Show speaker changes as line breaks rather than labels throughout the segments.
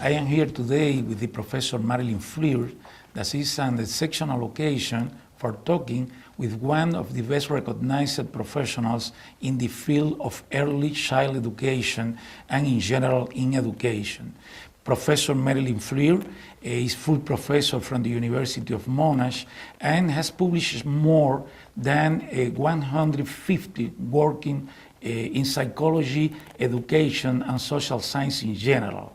I am here today with the Professor Marilyn that is on the sectional occasion for talking with one of the best recognized professionals in the field of early child education and in general in education. Professor Marilyn is full professor from the University of Monash and has published more than 150 working in psychology, education, and social science in general.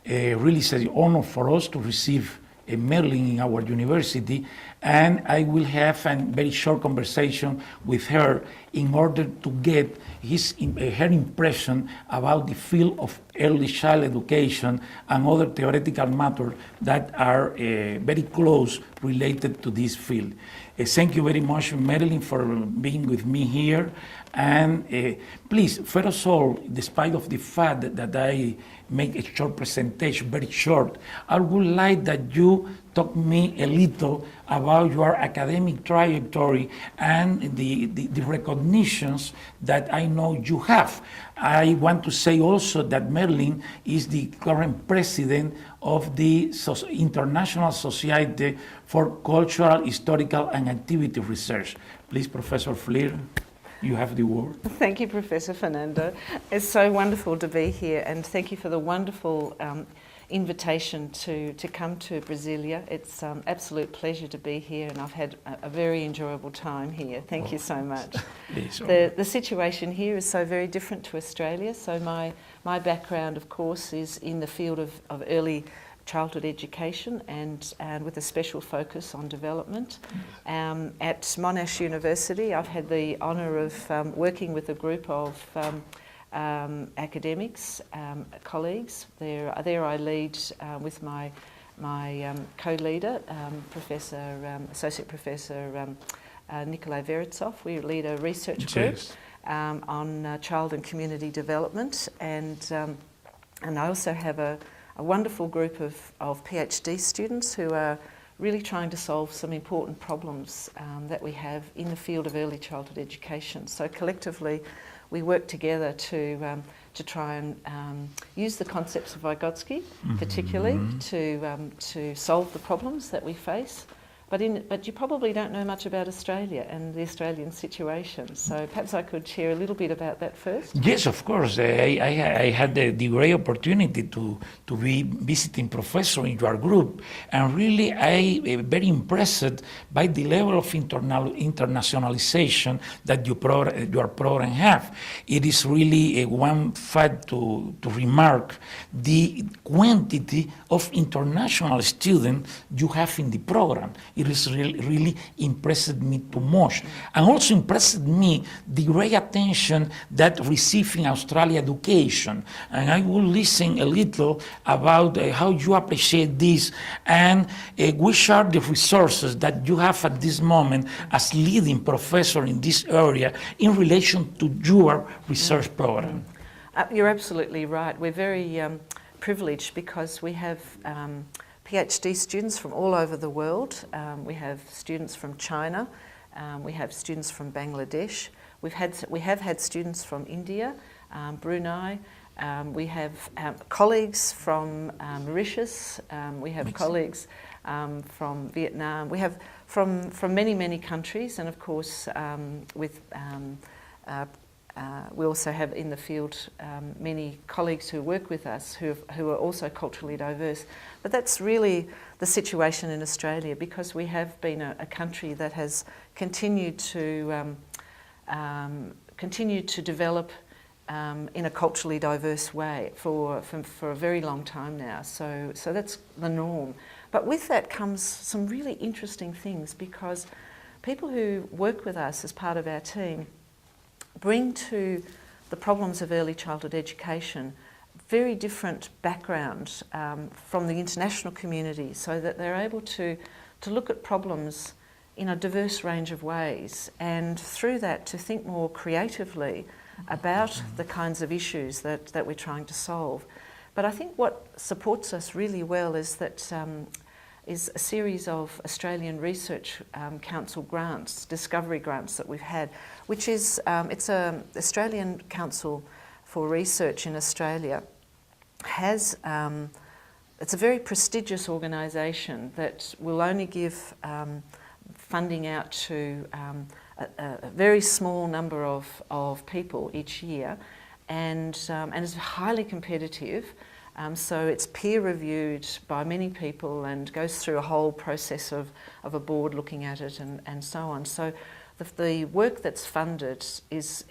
Really it's an honor for us to receive Marilyn in our university, and I will have a very short conversation with her in order to get her impression about the field of early child education and other theoretical matters that are very close related to this field. Thank you very much, Marilyn, for being with me here. And please, first of all, despite of the fact that I make a short presentation, very short, I would like that you talk me a little about your academic trajectory and the recognitions that I know you have. I want to say also that Marilyn is the current president of the International Society for Cultural, Historical, and Activity Research. Please, Professor Fleer, you have the word.
Thank you, Professor Fernando. It's so wonderful to be here, and thank you for the wonderful invitation to come to Brasília. It's an absolute pleasure to be here, and I've had a very enjoyable time here. Thank you so much. The situation here is so very different to Australia. So my background, of course, is in the field of early childhood education and with a special focus on development. At Monash University, I've had the honour of working with a group of academics, colleagues. There I lead with my co-leader, Associate Professor Nikolai Veretsov. We lead a research group on child and community development, and I also have a wonderful group of PhD students who are really trying to solve some important problems that we have in the field of early childhood education. So collectively, we work together to try and use the concepts of Vygotsky, particularly to solve the problems that we face. But you probably don't know much about Australia and the Australian situation, so perhaps I could share a little bit about that first.
Yes, of course. I had the great opportunity to be visiting professor in your group, and really I very impressed by the level of internationalization that your program have. It is really one fact to remark the quantity of international students you have in the program. It is really impressed me too much. And also impressed me the great attention that receiving Australia education. And I will listen a little about how you appreciate this and which are the resources that you have at this moment as leading professor in this area in relation to your research program.
You're absolutely right. We're very privileged because we have PhD students from all over the world. We have students from China. We have students from Bangladesh. We have had students from India, Brunei. We have colleagues from Mauritius. We have colleagues from Vietnam. We have from many countries, and of course we also have in the field many colleagues who work with us who are also culturally diverse. But that's really the situation in Australia, because we have been a country that has continued to develop in a culturally diverse way for a very long time now. So that's the norm. But with that comes some really interesting things, because people who work with us as part of our team bring to the problems of early childhood education very different backgrounds from the international community, so that they're able to look at problems in a diverse range of ways, and through that to think more creatively about the kinds of issues that we're trying to solve. But I think what supports us really well is that is a series of Australian Research Council grants, discovery grants that we've had, which is, it's an Australian Council for Research in Australia has it's a very prestigious organisation that will only give funding out to a very small number of people each year, and it's highly competitive. So it's peer reviewed by many people and goes through a whole process of a board looking at it and so on. So the work that's funded is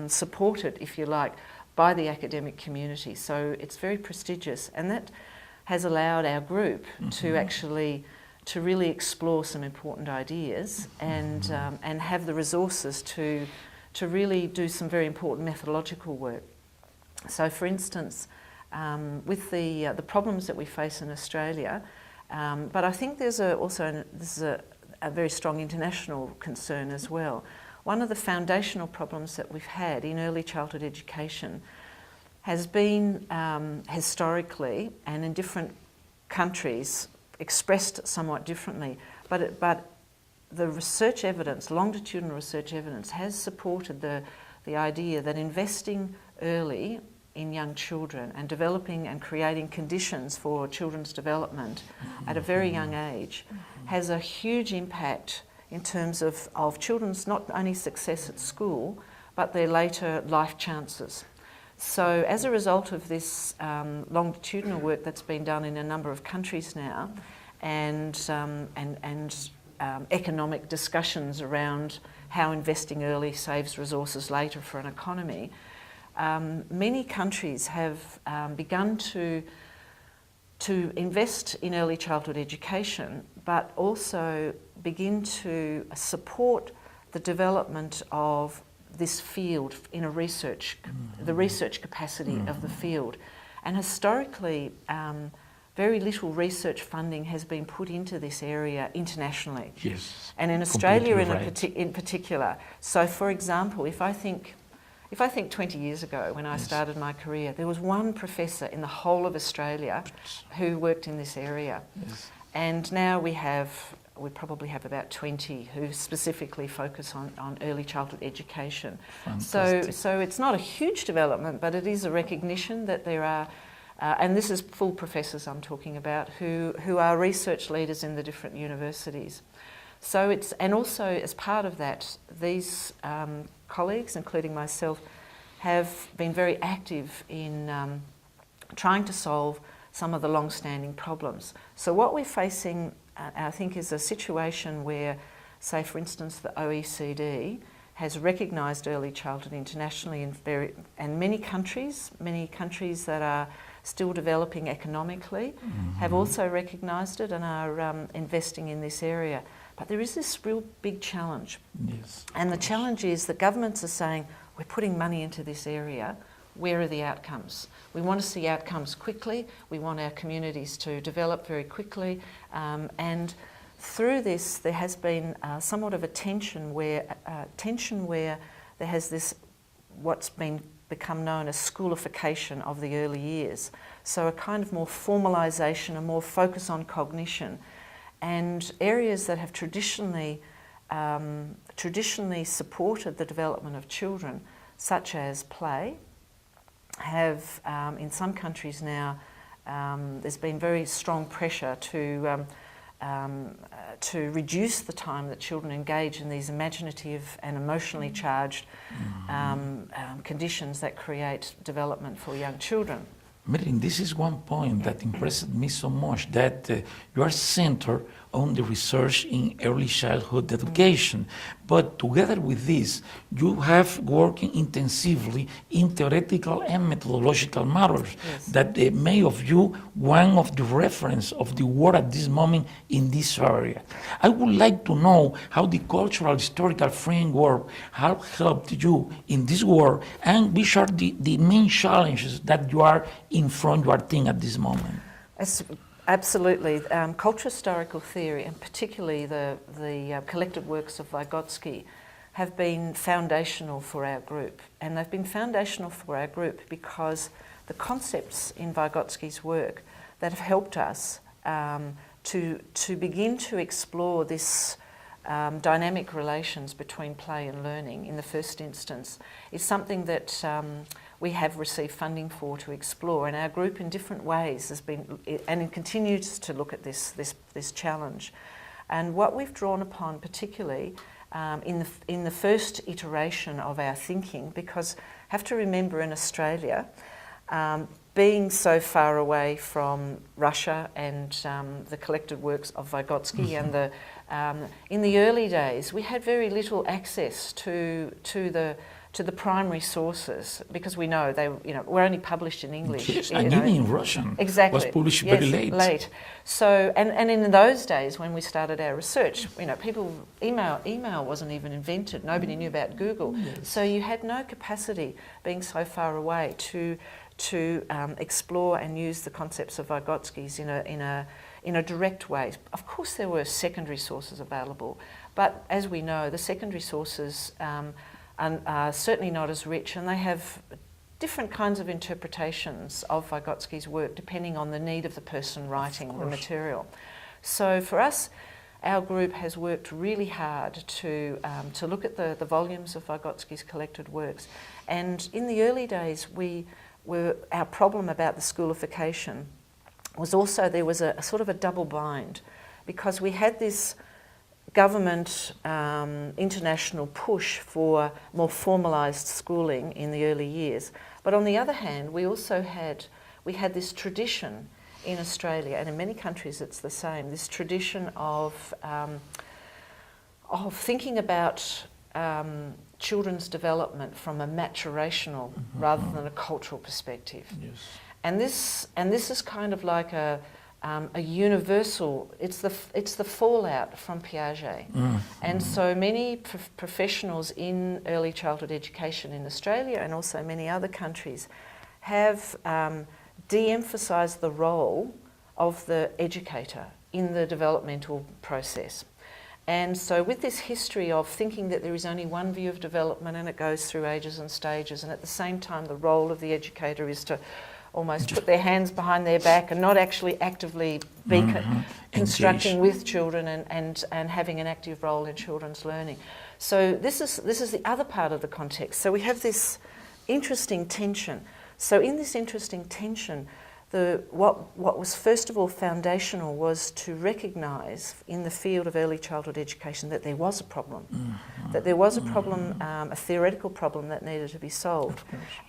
supported, if you like, by the academic community. So it's very prestigious, and that has allowed our group to actually to really explore some important ideas and have the resources to really do some very important methodological work. So, for instance, with the problems that we face in Australia, but I think there's this is a very strong international concern as well. One of the foundational problems that we've had in early childhood education has been historically and in different countries expressed somewhat differently, but the research evidence, longitudinal research evidence, has supported the idea that investing early in young children and developing and creating conditions for children's development at a very young age has a huge impact in terms of children's not only success at school, but their later life chances. So as a result of this longitudinal work that's been done in a number of countries now, and economic discussions around how investing early saves resources later for an economy, many countries have begun to invest in early childhood education, but also begin to support the development of this field in a research, the research capacity of the field. And historically, very little research funding has been put into this area internationally.
Yes.
And in Australia
right.
in particular. So, for example, if I think 20 years ago when I started my career, there was one professor in the whole of Australia who worked in this area.
Yes.
And now we probably have about 20 who specifically focus on early childhood education. So it's not a huge development, but it is a recognition that there are, and this is full professors I'm talking about, who are research leaders in the different universities. So and also as part of that, these colleagues, including myself, have been very active in trying to solve some of the long-standing problems. So what we're facing, I think, is a situation where, say for instance, the OECD has recognised early childhood internationally and many countries that are still developing economically have also recognised it and are investing in this area. But there is this real big challenge.
Yes,
and the challenge is that governments are saying, we're putting money into this area, where are the outcomes? We want to see outcomes quickly, we want our communities to develop very quickly, and through this there has been somewhat of a tension where there has this what's become known as schoolification of the early years. So a kind of more formalisation, a more focus on cognition, and areas that have traditionally supported the development of children, such as play, have in some countries now there's been very strong pressure to reduce the time that children engage in these imaginative and emotionally charged conditions that create development for young children.
Marilyn, this is one point that impressed me so much, that you are centered on the research in early childhood education. But together with this, you have working intensively in theoretical and methodological matters that make of you one of the reference of the world at this moment in this area. I would like to know how the cultural historical framework have helped you in this work, and which are the main challenges that you are in front your team at this moment.
Absolutely. Cultural historical theory, and particularly the collected works of Vygotsky, have been foundational for our group. And they've been foundational for our group because the concepts in Vygotsky's work that have helped us to begin to explore this dynamic relations between play and learning in the first instance is something that we have received funding for to explore, and our group in different ways has been, and it continues to look at this challenge. And what we've drawn upon particularly in the first iteration of our thinking, because have to remember in Australia, being so far away from Russia and the collected works of Vygotsky, and in the early days we had very little access to the primary sources, because we know they were only published in English.
Yes, and even in Russian.
Exactly.
Was published very late.
So, and in those days when we started our research, email wasn't even invented. Nobody knew about Google.
Yes.
So you had no capacity, being so far away, to explore and use the concepts of Vygotsky's in a direct way. Of course, there were secondary sources available, but as we know, the secondary sources are certainly not as rich, and they have different kinds of interpretations of Vygotsky's work depending on the need of the person writing the material. So for us, our group has worked really hard to look at the volumes of Vygotsky's collected works, and in the early days our problem about the schoolification was also there was a sort of a double bind, because we had this government international push for more formalised schooling in the early years, but on the other hand we had this tradition in Australia, and in many countries it's the same, this tradition of thinking about children's development from a maturational rather than a cultural perspective.
Yes.
And this is kind of like a universal. It's the fallout from Piaget, and so many professionals in early childhood education in Australia and also many other countries have de-emphasised the role of the educator in the developmental process. And so with this history of thinking that there is only one view of development and it goes through ages and stages, and at the same time the role of the educator is to almost put their hands behind their back and not actually actively be constructing with children and having an active role in children's learning. So this is the other part of the context. So we have this interesting tension. So in this interesting tension, what was first of all foundational was to recognise in the field of early childhood education that there was a problem, that there was a problem, a theoretical problem that needed to be solved,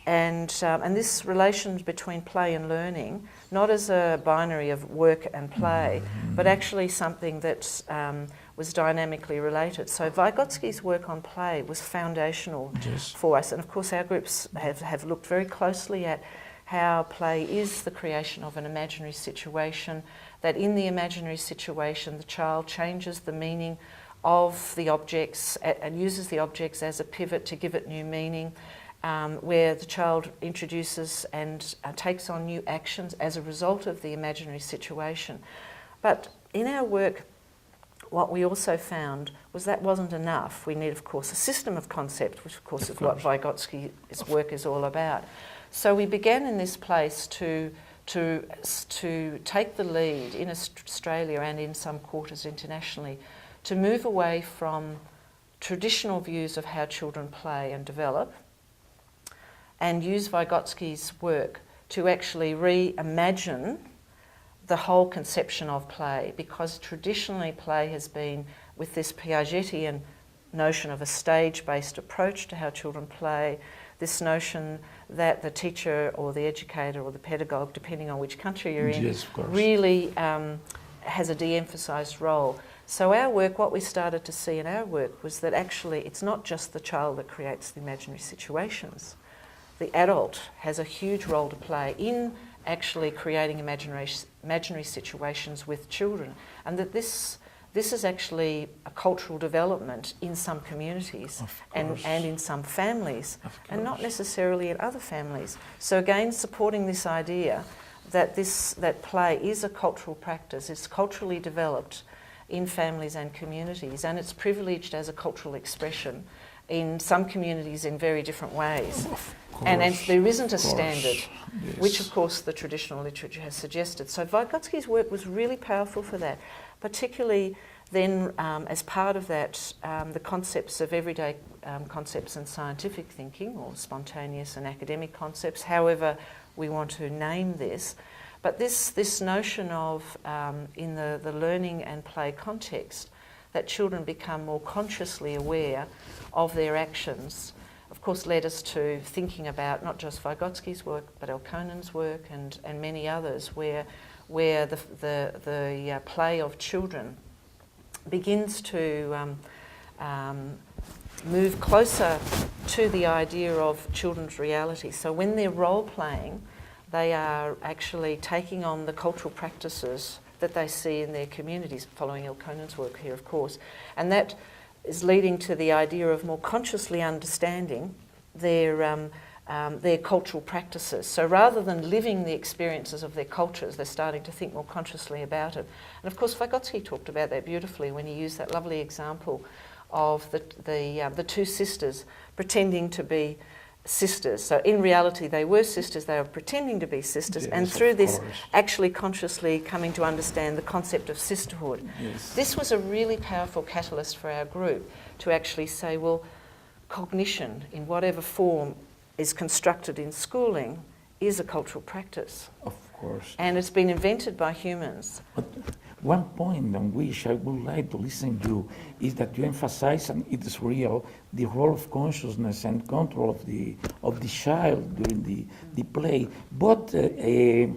and this relation between play and learning, not as a binary of work and play, but actually something that was dynamically related. So Vygotsky's work on play was foundational for us, and of course our groups have looked very closely at how play is the creation of an imaginary situation, that in the imaginary situation the child changes the meaning of the objects and uses the objects as a pivot to give it new meaning, where the child introduces and takes on new actions as a result of the imaginary situation. But in our work, what we also found was that wasn't enough. We need, of course, a system of concept, which of course is what Vygotsky's work is all about. So we began in this place to take the lead in Australia and in some quarters internationally, to move away from traditional views of how children play and develop, and use Vygotsky's work to actually reimagine the whole conception of play, because traditionally play has been with this Piagetian notion of a stage-based approach to how children play, this notion that the teacher or the educator or the pedagogue, depending on which country you're in, really has a de-emphasised role. So our work, what we started to see in our work was that actually it's not just the child that creates the imaginary situations. The adult has a huge role to play in actually creating imaginary situations with children, and that this is actually a cultural development in some communities and in some families, and not necessarily in other families. So again, supporting this idea that that play is a cultural practice, it's culturally developed in families and communities, and it's privileged as a cultural expression in some communities in very different ways. And there isn't a standard, which of course the traditional literature has suggested. So Vygotsky's work was really powerful for that, particularly then as part of that, the concepts of everyday concepts and scientific thinking, or spontaneous and academic concepts, however we want to name this. But this notion of, in the learning and play context, that children become more consciously aware of their actions, of course led us to thinking about not just Vygotsky's work, but Elkonen's work and many others, where the play of children begins to move closer to the idea of children's reality. So when they're role-playing, they are actually taking on the cultural practices that they see in their communities, following Elkonen's work here, of course. And that is leading to the idea of more consciously understanding their cultural practices. So rather than living the experiences of their cultures, they're starting to think more consciously about it. And of course, Vygotsky talked about that beautifully when he used that lovely example of the two sisters pretending to be sisters. So in reality, they were sisters, they were pretending to be sisters,
yes,
and through this,
course,
actually consciously coming to understand the concept of sisterhood.
Yes.
This was a really powerful catalyst for our group to actually say, well, cognition, in whatever form is constructed in schooling, is a cultural practice.
Of course.
And it's been invented by humans.
But one point on which I would like to listen to you is that you emphasize, and it is real, the role of consciousness and control of the child during the play. But you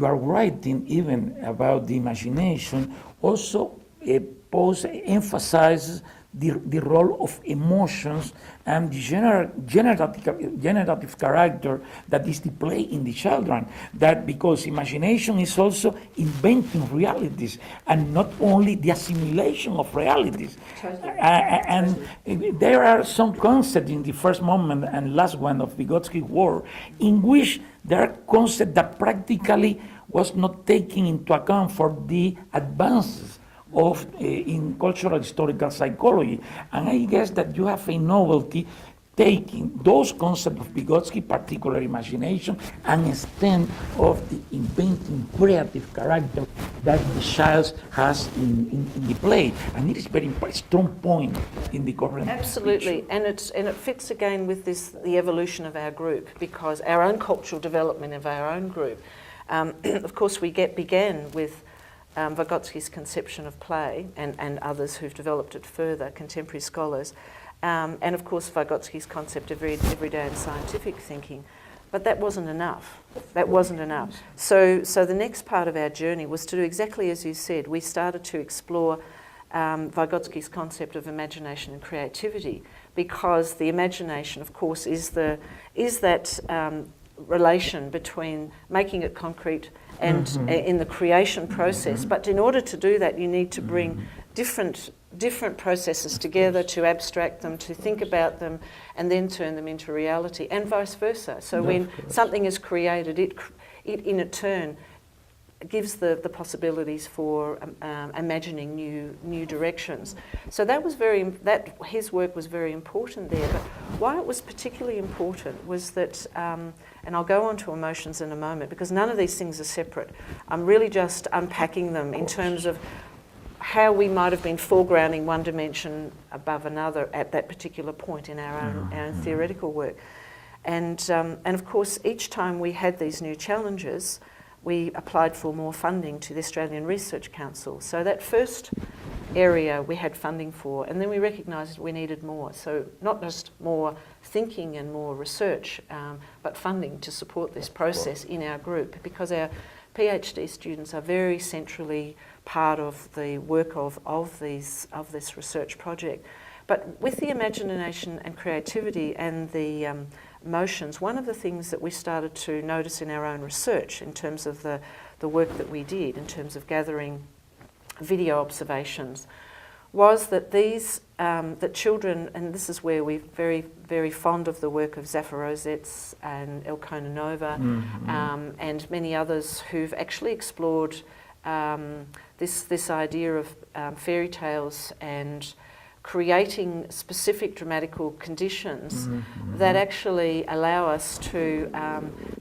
are writing even about the imagination, also emphasizes the role of emotions and the generative character that is displayed in the children. That because imagination is also inventing realities and not only the assimilation of realities.
Totally.
And there are some concepts in the first moment and last one of Vygotsky's work in which there are concepts that practically was not taken into account for the advances of in cultural historical psychology. And I guess that you have a novelty taking those concepts of Vygotsky, particular imagination, and extent of the inventing creative character that the child has in the play. And it is very strong point in the current
Absolutely,
picture.
and it fits again with the evolution of our group, because our own cultural development of our own group, of course we began with Vygotsky's conception of play, and others who've developed it further, contemporary scholars, and of course Vygotsky's concept of everyday and scientific thinking. But that wasn't enough. That wasn't enough. So the next part of our journey was to do exactly as you said. We started to explore Vygotsky's concept of imagination and creativity, because the imagination, of course, is that relation between making it concrete and in the creation process. But in order to do that, you need to bring different processes together, to abstract them, to think about them, and then turn them into reality, and vice versa. So when something is created, it in turn gives the possibilities for imagining new directions. So his work was very important there. But why it was particularly important was that, and I'll go on to emotions in a moment, because none of these things are separate. I'm really just unpacking them in terms of how we might have been foregrounding one dimension above another at that particular point in our own theoretical work. And of course, each time we had these new challenges, we applied for more funding to the Australian Research Council. So that first area we had funding for, and then we recognised we needed more. So not just more thinking and more research, but funding to support this process in our group, because our PhD students are very centrally part of the work of this research project. But with the imagination and creativity and the emotions, one of the things that we started to notice in our own research, in terms of the work that we did, in terms of gathering video observations, was that that children, and this is where we're very, very fond of the work of Zafarozets and Elkonenova, and many others who've actually explored this idea of fairy tales and creating specific dramatical conditions that actually allow us to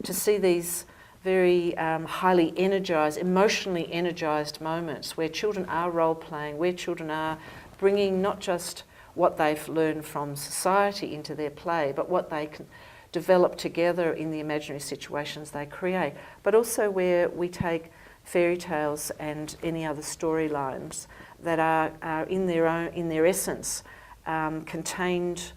see these very highly energized, emotionally energized moments where children are role-playing, where children are bringing not just what they've learned from society into their play, but what they can develop together in the imaginary situations they create, but also where we take fairy tales and any other storylines that are in their essence contained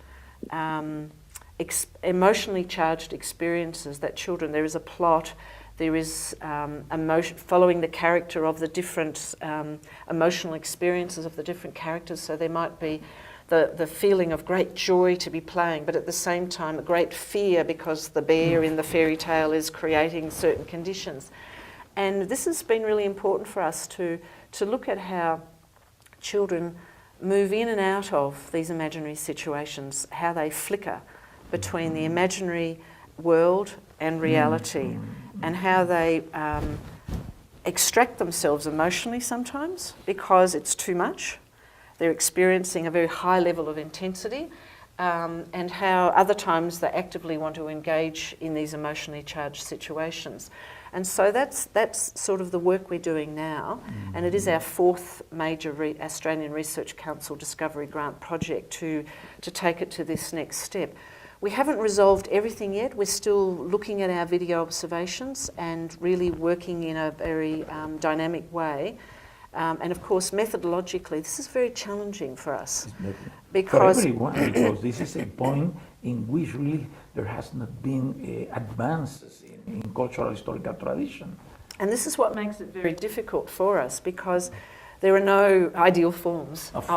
emotionally charged experiences that children, there is a plot, there is emotion following the character of the different emotional experiences of the different characters. So there might be the feeling of great joy to be playing, but at the same time a great fear because the bear in the fairy tale is creating certain conditions. And this has been really important for us to look at how children move in and out of these imaginary situations, how they flicker between the imaginary world and reality, and how they extract themselves emotionally sometimes because it's too much. They're experiencing a very high level of intensity, and how other times they actively want to engage in these emotionally charged situations. And so that's sort of the work we're doing now, and it is our fourth major Australian Research Council Discovery Grant project to take it to this next step. We haven't resolved everything yet. We're still looking at our video observations and really working in a very dynamic way. And of course, methodologically, this is very challenging for us.
Because for everyone, because this is a point in which really there has not been advances in cultural historical tradition.
And this is what makes it very difficult for us, because there are no ideal forms of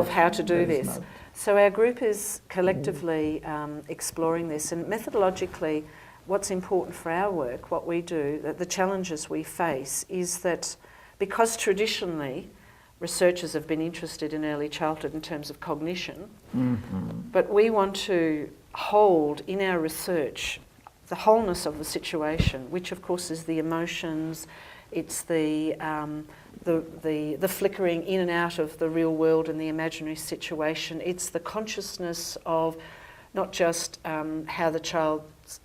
how to do this. Not. So our group is collectively exploring this, and methodologically, what's important for our work, what we do, the challenges we face is that because traditionally researchers have been interested in early childhood in terms of cognition, but we want to hold in our research the wholeness of the situation, which of course is the emotions, it's the flickering in and out of the real world and the imaginary situation, it's the consciousness of not just how the child's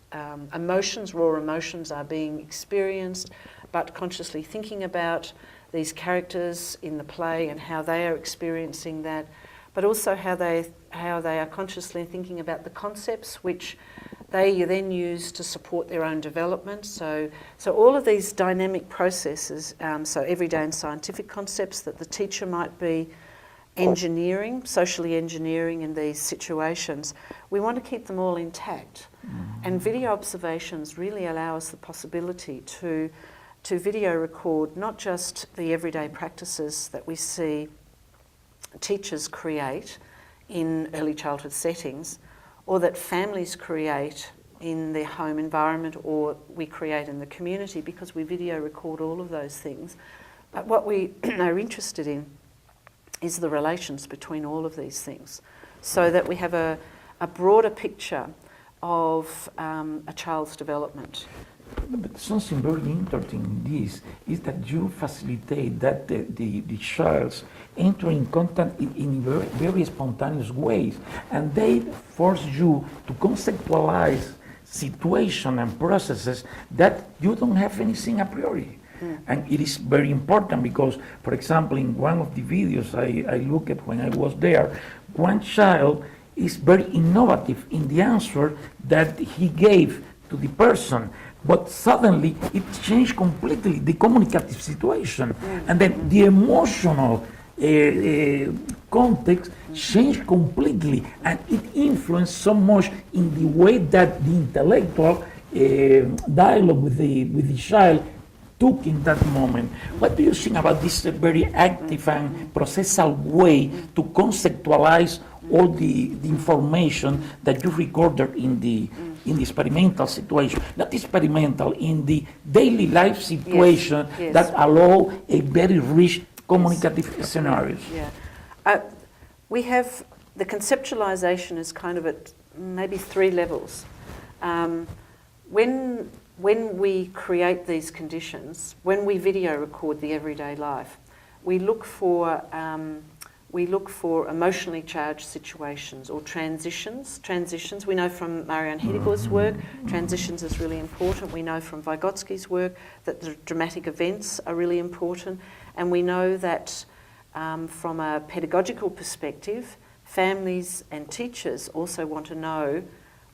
emotions, raw emotions are being experienced, but consciously thinking about these characters in the play and how they are experiencing that, but also how they are consciously thinking about the concepts which they then use to support their own development. So all of these dynamic processes, so everyday and scientific concepts that the teacher might be engineering, socially engineering in these situations, we want to keep them all intact. And video observations really allow us the possibility to video record not just the everyday practices that we see teachers create in early childhood settings, or that families create in their home environment, or we create in the community, because we video record all of those things. But what we are interested in is the relations between all of these things, so that we have a broader picture of a child's development.
But something very interesting in this is that you facilitate that the child's enter in contact in very spontaneous ways, and they force you to conceptualize situation and processes that you don't have anything a priori. And it is very important because, for example, in one of the videos I looked at when I was there, one child is very innovative in the answer that he gave to the person, but suddenly it changed completely the communicative situation, and then the emotional context changed completely, and it influenced so much in the way that the intellectual dialogue with the child took in that moment. What do you think about this very active and processal way to conceptualize all the information that you recorded in the experimental situation, not experimental, in the daily life situation that allow a very rich communicative scenarios?
We have, the conceptualization is kind of at maybe 3 levels. When we create these conditions, when we video record the everyday life, we look for we look for emotionally charged situations or transitions. Transitions, we know from Marianne Heidegger's work, transitions is really important. We know from Vygotsky's work that the dramatic events are really important. And we know that from a pedagogical perspective, families and teachers also want to know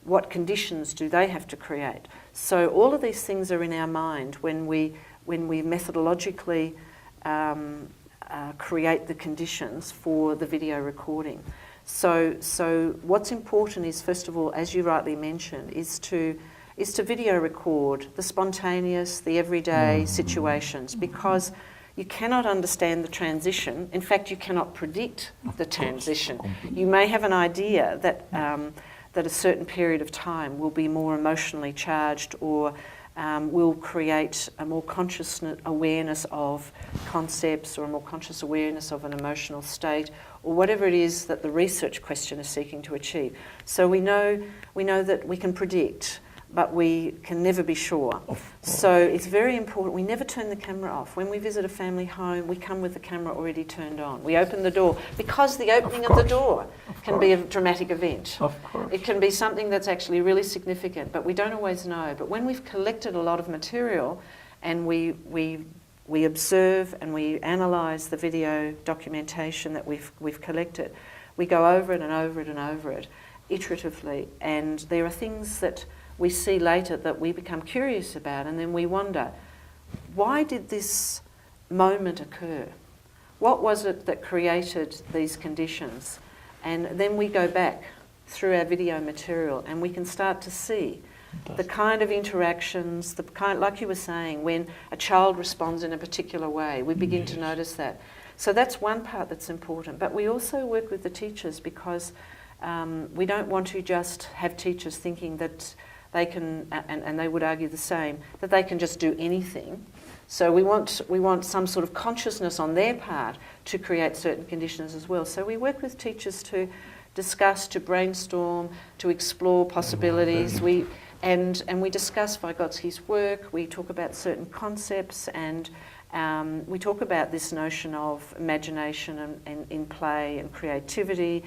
what conditions do they have to create. So all of these things are in our mind when we methodologically create the conditions for the video recording. So what's important is, first of all, as you rightly mentioned, is to video record the spontaneous, the everyday situations, because you cannot understand the transition. In fact, you cannot predict the transition. You may have an idea that that a certain period of time will be more emotionally charged, or will create a more conscious awareness of concepts, or a more conscious awareness of an emotional state, or whatever it is that the research question is seeking to achieve. So we know that we can predict, but we can never be sure. So it's very important. We never turn the camera off. When we visit a family home, we come with the camera already turned on. We open the door, because the opening of the door can be a dramatic event.
Of course.
It can be something that's actually really significant, but we don't always know. But when we've collected a lot of material and we observe and we analyse the video documentation that we've collected, we go over it and over it and over it iteratively, and there are things that we see later that we become curious about, and then we wonder, why did this moment occur? What was it that created these conditions? And then we go back through our video material and we can start to see the kind of interactions, the kind, like you were saying, when a child responds in a particular way, we begin to notice that. So that's one part that's important. But we also work with the teachers, because we don't want to just have teachers thinking that they can, and they would argue the same, that they can just do anything. So we want some sort of consciousness on their part to create certain conditions as well. So we work with teachers to discuss, to brainstorm, to explore possibilities. We discuss Vygotsky's work. We talk about certain concepts, and we talk about this notion of imagination and in play and creativity.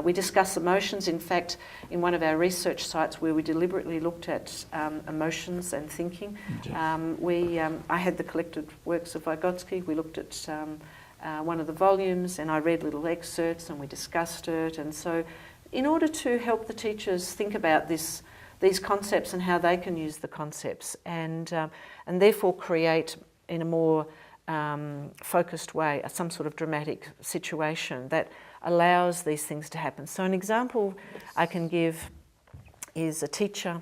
We discuss emotions. In fact, in one of our research sites where we deliberately looked at emotions and thinking, I had the collected works of Vygotsky. We looked at one of the volumes, and I read little excerpts, and we discussed it. And so, in order to help the teachers think about these concepts and how they can use the concepts, and therefore create in a more focused way some sort of dramatic situation that allows these things to happen. So an example I can give is a teacher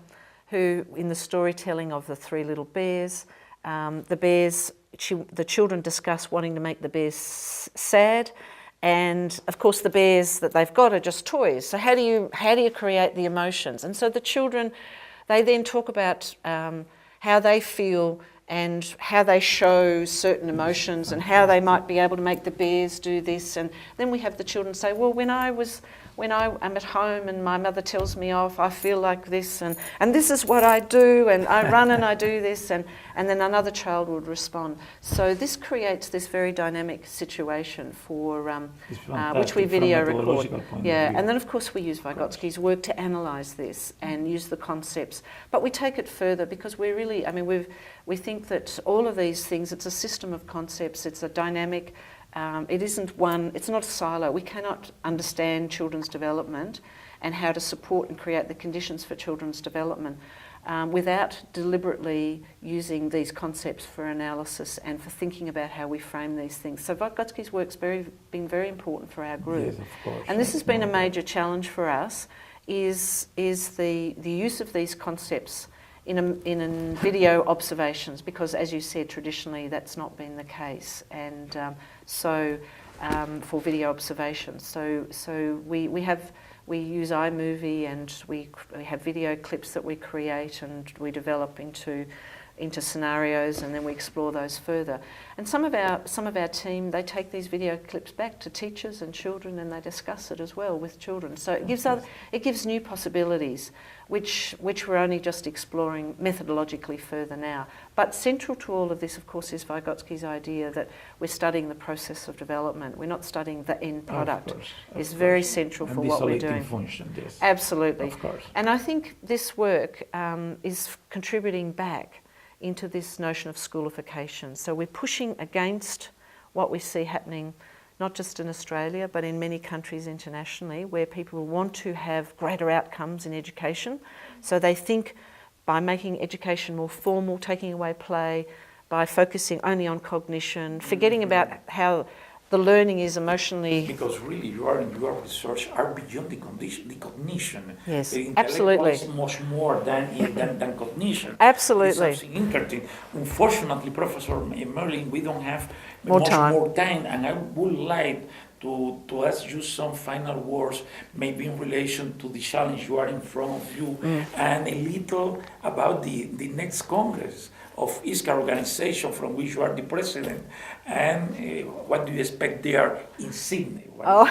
who, in the storytelling of the three little bears, the children discuss wanting to make the bears sad, and of course the bears that they've got are just toys. So how do you create the emotions? And so the children, they then talk about how they feel and how they show certain emotions and how they might be able to make the bears do this. And then we have the children say, well, when I am at home and my mother tells me off, I feel like this, and this is what I do, and I run and I do this, and then another child would respond. So this creates this very dynamic situation for which we video record. Yeah, and then of course we use Vygotsky's work to analyse this and use the concepts. But we take it further, because we really, we think that all of these things, it's a system of concepts, it's a dynamic. It's not a silo. We cannot understand children's development and how to support and create the conditions for children's development without deliberately using these concepts for analysis and for thinking about how we frame these things. So Vygotsky's work's been very important for our group.
Yes, of course.
And this has been a major challenge for us, is the use of these concepts in video observations, because, as you said, traditionally that's not been the case, and for video observations, so we use iMovie, and we have video clips that we create and we develop into into scenarios, and then we explore those further. And some of our team, they take these video clips back to teachers and children, and they discuss it as well with children. So it gives new possibilities, which we're only just exploring methodologically further now. But central to all of this, of course, is Vygotsky's idea that we're studying the process of development. We're not studying the end product. It's very central for what we're doing.
Function, yes.
Absolutely.
Of course.
And I think this work is contributing back into this notion of schoolification. So we're pushing against what we see happening not just in Australia but in many countries internationally, where people want to have greater outcomes in education. So they think by making education more formal, taking away play, by focusing only on cognition, forgetting about how the learning is emotionally...
Because really your research are beyond the cognition.
Yes,
the
absolutely.
Is much more than cognition.
Absolutely.
It's something interesting. Unfortunately, Professor Marilyn, we don't have
more time,
and I would like to ask you some final words, maybe in relation to the challenge you are in front of you, and a little about the next Congress of ISCA organization from which you are the president, and what do you expect there in Sydney? I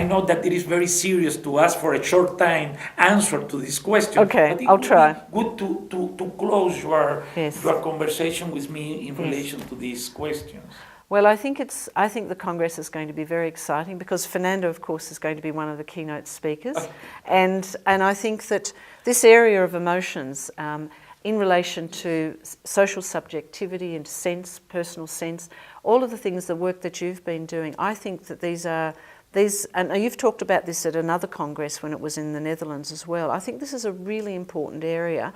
know that it is very serious to ask for a short time answer to this question.
Okay,
but
I'll try.
Good to close your
Yes.
conversation with me in relation to these questions.
Well, I think the Congress is going to be very exciting because Fernando, of course, is going to be one of the keynote speakers, and I think that this area of emotions, in relation to social subjectivity and sense, personal sense, all of the things, the work that you've been doing, I think that these, and you've talked about this at another Congress when it was in the Netherlands as well. I think this is a really important area,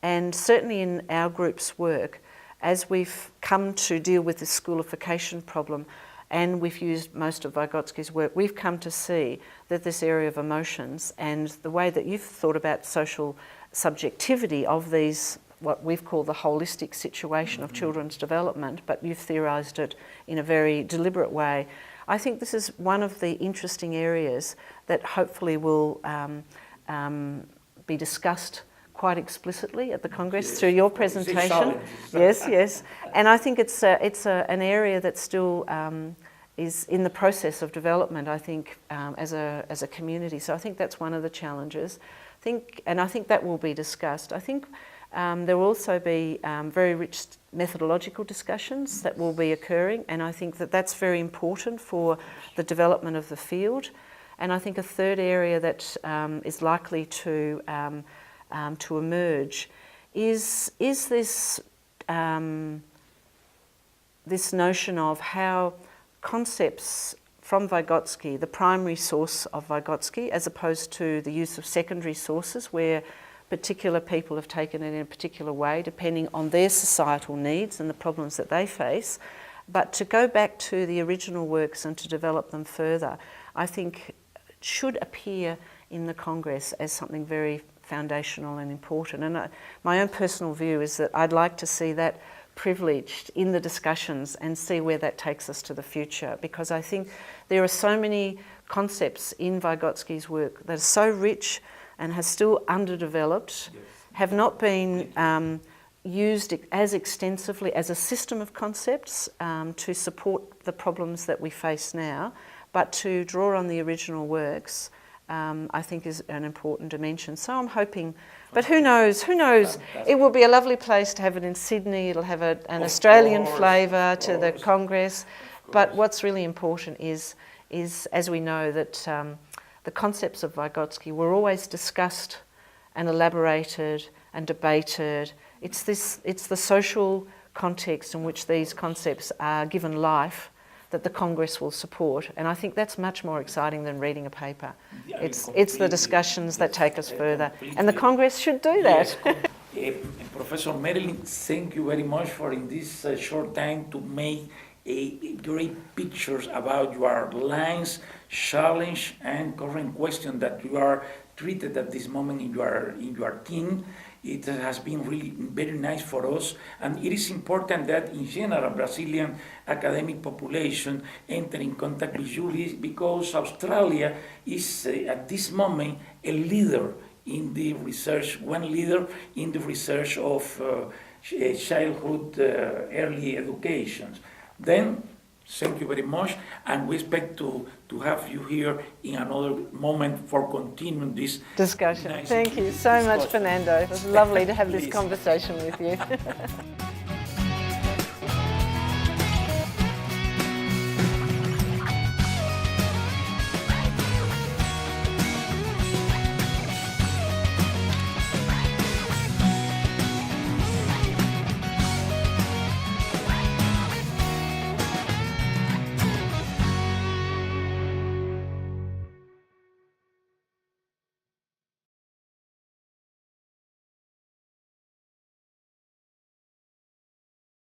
and certainly in our group's work, as we've come to deal with this schoolification problem, and we've used most of Vygotsky's work, we've come to see that this area of emotions and the way that you've thought about social subjectivity of these, what we've called the holistic situation of children's development, but you've theorised it in a very deliberate way. I think this is one of the interesting areas that hopefully will be discussed quite explicitly at the Congress through your presentation. Yes. And I think it's an area that still is in the process of development, I think, as a community. So I think that's one of the challenges. I think that will be discussed. I think there will also be very rich methodological discussions that will be occurring, and I think that that's very important for the development of the field. And I think a third area that is likely to emerge is this this notion of how concepts from Vygotsky, the primary source of Vygotsky, as opposed to the use of secondary sources where particular people have taken it in a particular way depending on their societal needs and the problems that they face, but to go back to the original works and to develop them further, I think should appear in the Congress as something very foundational and important. And my own personal view is that I'd like to see that privileged in the discussions and see where that takes us to the future, because I think there are so many concepts in Vygotsky's work that are so rich and are still underdeveloped, have not been used as extensively as a system of concepts to support the problems that we face now, but to draw on the original works I think is an important dimension. So I'm hoping, but who knows, it will be a lovely place to have it in Sydney, it'll have an Australian flavour to the Congress, but what's really important is as we know that the concepts of Vygotsky were always discussed and elaborated and debated. It's the social context in which these concepts are given life that the Congress will support, and I think that's much more exciting than reading a paper. It's the discussions that take us further, and the Congress should do that.
Professor Marilyn, thank you very much for in this short time to make great pictures about your lines, challenge, and current question that you are treated at this moment in your team. It has been really very nice for us, and it is important that in general Brazilian academic population enter in contact with you because Australia is at this moment a leader in the research, one leader in the research of childhood early education. Then, thank you very much, and we expect to have you here in another moment for continuing this
discussion.
Nice
Thank you so much, Fernando. It was lovely to have this conversation with you.